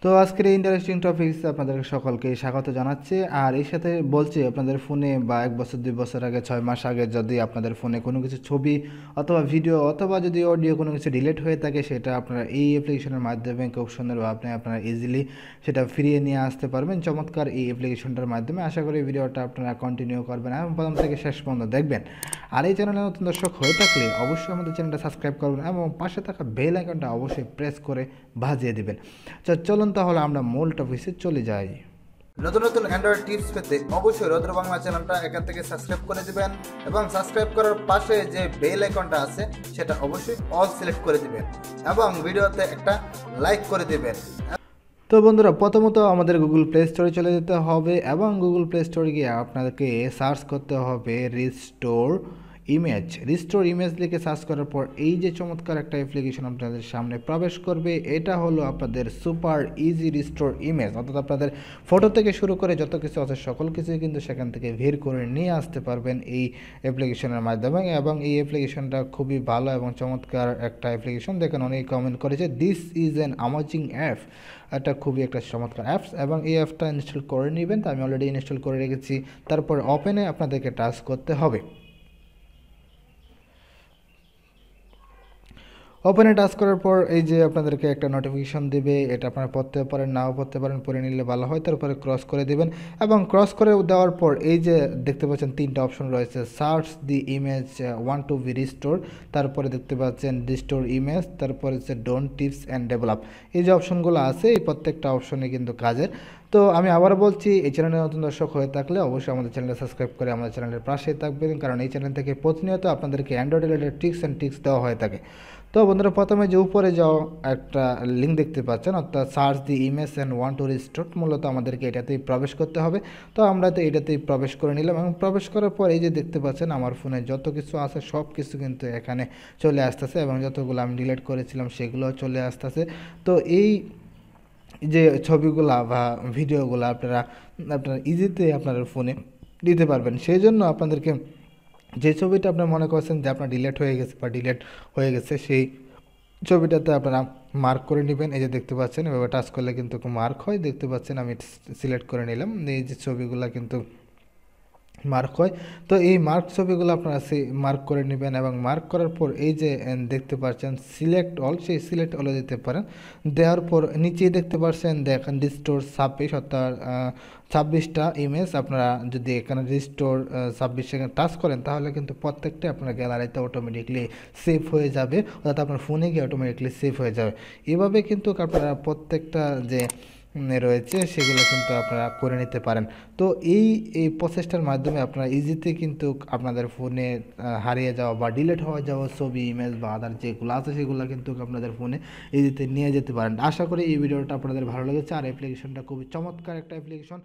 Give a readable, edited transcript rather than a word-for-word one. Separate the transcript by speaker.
Speaker 1: তো আজকের এই ইন্টারেস্টিং টপিকস আপনাদের সকলকে স্বাগত জানাচ্ছি। আর এর সাথে বলছি, আপনাদের ফোনে বা 1 বছর 2 বছর আগে 6 মাস আগে যদি আপনাদের ফোনে কোনো কিছু ছবি অথবা ভিডিও অথবা যদি অডিও কোনো কিছু ডিলিট হয়ে থাকে, সেটা আপনারা এই অ্যাপ্লিকেশনের মাধ্যমে খুব সুন্দরভাবে আপনারা ইজিলি সেটা ফিরিয়ে নিয়ে আসতে পারবেন চমৎকার এই অ্যাপ্লিকেশনটার মাধ্যমে। আশা করি ভিডিওটা আপনারা কন্টিনিউ করবেন এবং প্রথম থেকে শেষ পর্যন্ত দেখবেন। আর এই চ্যানেলে নতুন দর্শক হয়ে থাকলে অবশ্যই আমাদের চ্যানেলটা সাবস্ক্রাইব করবেন এবং পাশে থাকা বেল আইকনটা অবশ্যই প্রেস করে বাজিয়ে দেবেন। চলুন তাহলে আমরা মূল টপিকে চলে যাই।
Speaker 2: নতুন নতুন অ্যান্ড্রয়েড টিপস পেতে অবশ্যই রুদ্র বাংলা চ্যানেলটা এখান থেকে সাবস্ক্রাইব করে দিবেন এবং সাবস্ক্রাইব করার পাশে যে বেল আইকনটা আছে সেটা অবশ্যই অল সিলেক্ট করে দিবেন এবং ভিডিওতে একটা লাইক করে দিবেন।
Speaker 1: তো বন্ধুরা, প্রথমত আমাদের গুগল প্লে স্টোরে চলে যেতে হবে এবং গুগল প্লে স্টোরে গিয়ে আপনাদেরকে সার্চ করতে হবে রিস্টোর ইমেজ লিখে সার্চ করার পর এই যে চমৎকার একটা অ্যাপ্লিকেশন আপনাদের সামনে প্রবেশ করবে, এটা হলো আপনাদের সুপার ইজি রিস্টোর ইমেজ। অর্থাৎ আপনাদের ফটো থেকে শুরু করে যত কিছু আছে সকল কিছুই কিন্তু সেখান থেকে বের করে নিয়ে আসতে পারবেন এই অ্যাপ্লিকেশনের মাধ্যমে। এবং এই অ্যাপ্লিকেশনটা খুবই ভালো এবং চমৎকার একটা অ্যাপ্লিকেশন। দেখেন অনেক কমেন্ট করেছে this is an amazing app. এটা খুবই একটা চমৎকার অ্যাপস এবং এই অ্যাপটা ইনস্টল করে নেবেন। তো আমি অলরেডি ইনস্টল করে রেখেছি। তারপর ওপেনে আপনাদেরকে টাচ করতে হবে। ওপেনে টাচ করার পর এই যে আপনাদেরকে একটা নোটিফিকেশন দেবে, এটা আপনারা পড়তে পারেন নাও পড়তে পারেন, পড়ে নিলে ভালো হয়। তারপরে ক্রস করে দেবেন এবং ক্রস করে দেওয়ার পর এই যে দেখতে পাচ্ছেন 3টা অপশন রয়েছে, search the image want to be restore, তারপরে দেখতে পাচ্ছেন রিস্টোর ইমেজ, তারপরে হচ্ছে ডোন্ট টিপস অ্যান্ড ডেভেলপ। এই যে অপশনগুলো আছে এই প্রত্যেকটা অপশনে কিন্তু কাজের। তো আমি আবার বলছি, এই চ্যানেলে নতুন দর্শক হয়ে থাকলে অবশ্যই আমাদের চ্যানেলটা সাবস্ক্রাইব করে আমাদের চ্যানেলের পাশে থাকবেন, কারণ এই চ্যানেল থেকে প্রতিনিয়ত আপনাদেরকে অ্যান্ড্রয়েড রিলেটেড টিপস দেওয়া হয়ে থাকে। তো বন্ধুরা, প্রথমে যে উপরে যাও একটা লিঙ্ক দেখতে পাচ্ছেন, অর্থাৎ search the image and want to restore, মূলত আমাদেরকে এটাতেই প্রবেশ করতে হবে। তো আমরা তো এটাতেই প্রবেশ করে নিলাম এবং প্রবেশ করার পর এই যে দেখতে পাচ্ছেন আমার ফোনে যত কিছু আছে সব কিছু কিন্তু এখানে চলে আসতেছে এবং যতগুলো আমি ডিলিট করেছিলাম সেগুলোও চলে আসতেছে। তো এই যে ছবিগুলা বা ভিডিওগুলো আপনারা ইজিতে আপনার ফোনে দিতে পারবেন। সেই জন্য আপনাদেরকে যে ছবিটা আপনার মনে করছেন যে আপনার ডিলিট হয়ে গেছে সেই ছবিটাতে আপনারা মার্ক করে নেবেন। এই যে দেখতে পাচ্ছেন এভাবে টাচ করলে কিন্তু মার্ক হয়, দেখতে পাচ্ছেন আমি সিলেক্ট করে নিলাম। এই যে ছবিগুলো কিন্তু মার্ক হয়। তো এই মার্ক ছবিগুলো আপনারা মার্ক করে নেবেন এবং মার্ক করার পর এই যে দেখতে পাচ্ছেন সিলেক্ট অল, সেই সিলেক্ট অলে দিতে পারেন। দেওয়ার পর নিচেই দেখতে পাচ্ছেন দেখেন রিস্টোর 26, অর্থাৎ 26টা ইমেজ। আপনারা যদি এখানে রিস্টোর 26 সেকেন্ড টাচ করেন তাহলে কিন্তু প্রত্যেকটা আপনার গ্যালারিতে অটোমেটিকলি সেভ হয়ে যাবে, অর্থাৎ আপনার ফোনে গিয়ে অটোমেটিকলি সেভ হয়ে যাবে। এভাবে কিন্তু আপনারা প্রত্যেকটা যে রয়েছে সেগুলো কিন্তু আপনারা করে নিতে পারেন। তো এই প্রসেসটার মাধ্যমে আপনারা ইজিতে কিন্তু আপনাদের ফোনে হারিয়ে যাওয়া বা ডিলিট হয়ে যাওয়া ছবি ইমেজ বা আদার যেগুলো আছে সেগুলো কিন্তু আপনাদের ফোনে ইজিতে নিয়ে যেতে পারেন। আশা করি এই ভিডিওটা আপনাদের ভালো লেগেছে। আর অ্যাপ্লিকেশনটা খুবই চমৎকার একটা অ্যাপ্লিকেশন।